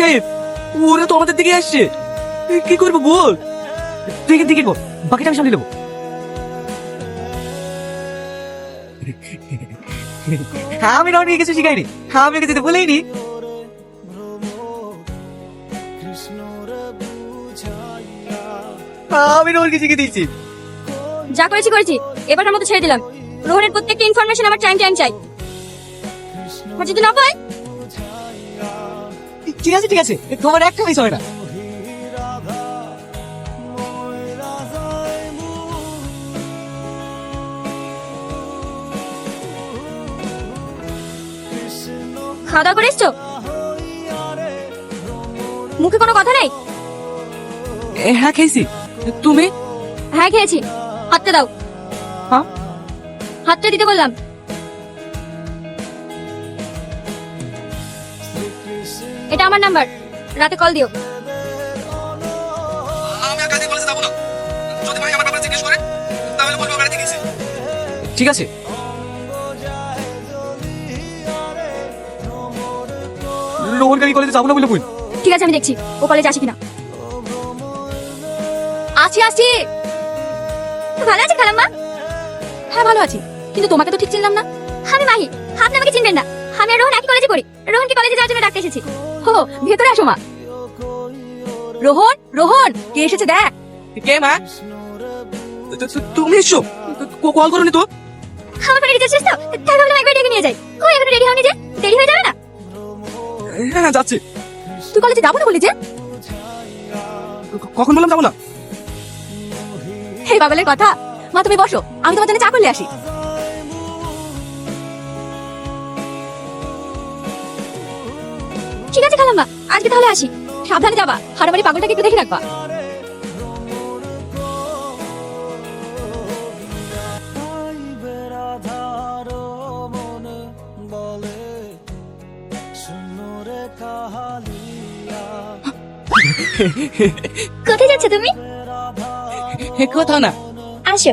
সাহেব, ওরা তো আমাদের দিকে আসছে। কি করবো বল? তুই এখান থেকে বল, বাকিটা আমি সামলে নেবো। আমি রনিকে কিছু শিখাইনি, আমি ওকে যেতে বলেইনি। আমি রনিকে শিখে দিয়েছি। যা করেছি করেছি, এবারের মতো ছেড়ে দিলাম। রোহনের প্রত্যেকটা ইনফরমেশন আমার টাইম টাইম চাই। আর যদি না পাই, ঠিক আছে ঠিক আছে, তোমার একটা মিস হবে না। খাওয়া দাওয়া করে এসছো? মুখে কোনো কথা নেই? হ্যাঁ খেয়েছি, তুমি? হ্যাঁ খেয়েছি। হাতটা দাও। হ্যাঁ, হাতটা দিতে বললাম। এটা আমার নাম্বার, রাতে কল দিও। আমি আর কাজে কলেজে যাবো না। যদি ভাই আমার ব্যাপারে জিজ্ঞেস করে তাহলে বলবো বেড়াতে গেছি। ঠিক আছে। রোহন কাকি কলেজে যাবো না বলে বল। ঠিক আছে, আমি দেখছি ও কলেজে আসে কিনা। আছি আছি। ভালো আছি খালাম্মা? হ্যাঁ ভালো আছি, কিন্তু তোমাকে তো ঠিক চিনলাম না। আমি মাহি, আপনি আমাকে চিনবেন না। আমি আর রোহন একই কলেজে পড়ি। রোহনকে কলেজে যাওয়ার জন্য ডাকতে এসেছি। হো, ভেতরে আসো মা। রোহন, রোহন কে এসেছে দেখ। কে মা? তুমি এসছো? কল করোনি তো? আমার ফোনে রিচার্জ শেষ তো, তাই ভাবলাম একবার ডেকে নিয়ে যাই। ও এখনো রেডি হয়নি যে? দেরি হয়ে যাবে না? হ্যাঁ যাচ্ছে। তুই কলেজে যাবো না বলি যে? কখন বললাম যাবো না? হে বাবলের কথা। মা তুমি বসো, আমি তোমার জন্য চা করলে আসি। ঠিক আছে খালাম্মা, আজকে তাহলে আসি। সাবধানে যাবা, হারাবাড়ি পাগলটাকে একটু দেখে রাখবা। কোথায় যাচ্ছ তুমি? কোথাও না। আসো।